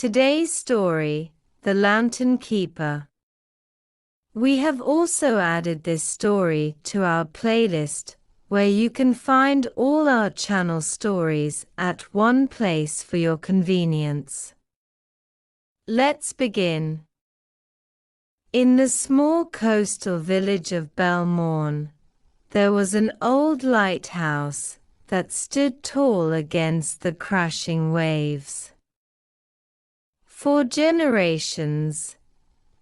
Today's story, The Lantern Keeper. We have also added this story to our playlist, where you can find all our channel stories at one place for your convenience. Let's begin. In the small coastal village of Belmorn, there was an old lighthouse that stood tall against the crashing waves. For generations,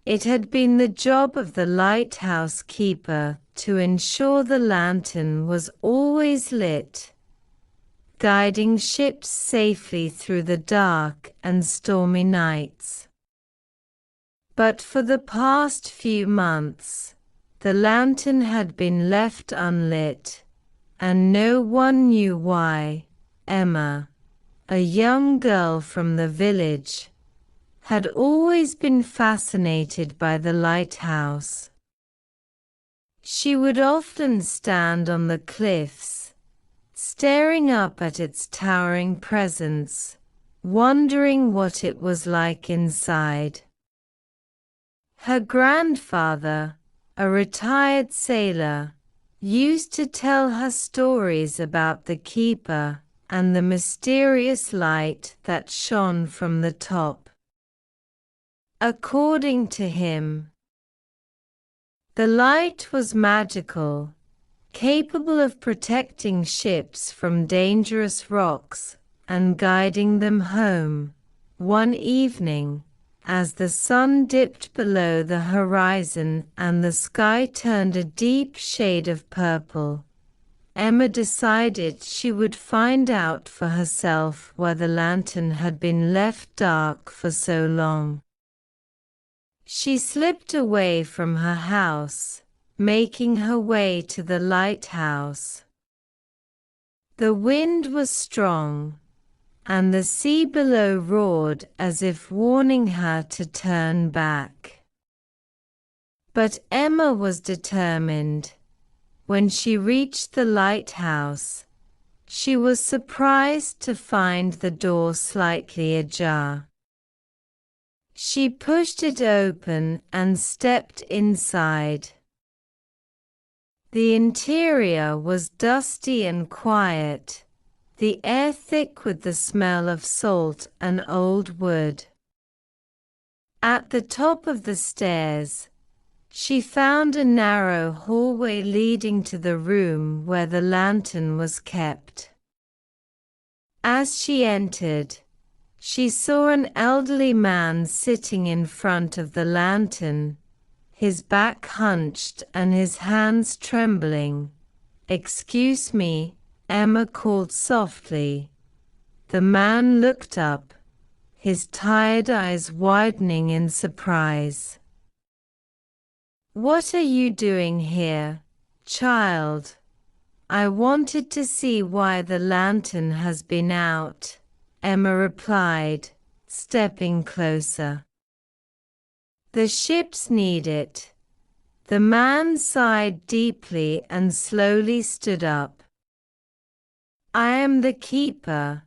it had been the job of the lighthouse keeper to ensure the lantern was always lit, guiding ships safely through the dark and stormy nights. But for the past few months, the lantern had been left unlit, and no one knew why. Emma, a young girl from the village, had always been fascinated by the lighthouse. She would often stand on the cliffs, staring up at its towering presence, wondering what it was like inside. Her grandfather, a retired sailor, used to tell her stories about the keeper and the mysterious light that shone from the top. According to him, the light was magical, capable of protecting ships from dangerous rocks and guiding them home. One evening, as the sun dipped below the horizon and the sky turned a deep shade of purple, Emma decided she would find out for herself why the lantern had been left dark for so long. She slipped away from her house, making her way to the lighthouse. The wind was strong, and the sea below roared as if warning her to turn back. But Emma was determined. When she reached the lighthouse, she was surprised to find the door slightly ajar. She pushed it open and stepped inside. The interior was dusty and quiet, the air thick with the smell of salt and old wood. At the top of the stairs, she found a narrow hallway leading to the room where the lantern was kept. As she entered, she saw an elderly man sitting in front of the lantern, his back hunched and his hands trembling. "Excuse me," Emma called softly. The man looked up, his tired eyes widening in surprise. "What are you doing here, child?" "I wanted to see why the lantern has been out," Emma replied, stepping closer. "The ships need it." The man sighed deeply and slowly stood up. "I am the keeper,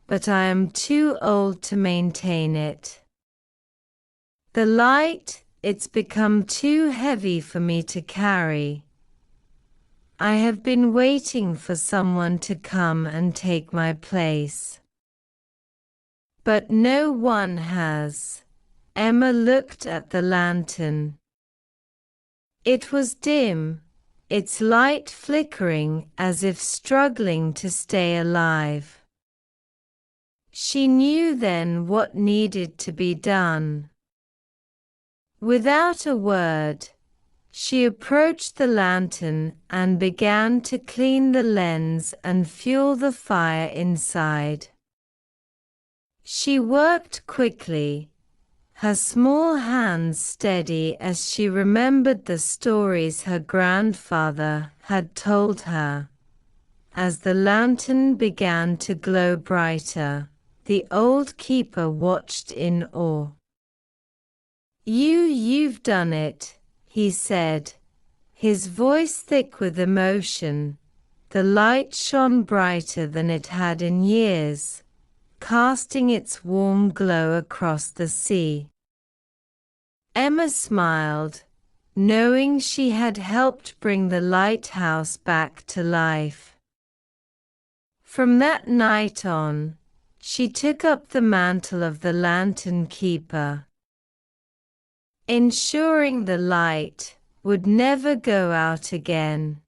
but I am too old to maintain it. The light, it's become too heavy for me to carry. I have been waiting for someone to come and take my place. But no one has." Emma looked at the lantern. It was dim, its light flickering as if struggling to stay alive. She knew then what needed to be done. Without a word, she approached the lantern and began to clean the lens and fuel the fire inside. She worked quickly, her small hands steady as she remembered the stories her grandfather had told her. As the lantern began to glow brighter, the old keeper watched in awe. You've done it," he said, his voice thick with emotion. The light shone brighter than it had in years, casting its warm glow across the sea. Emma smiled, knowing she had helped bring the lighthouse back to life. From that night on, she took up the mantle of the lantern keeper, ensuring the light would never go out again.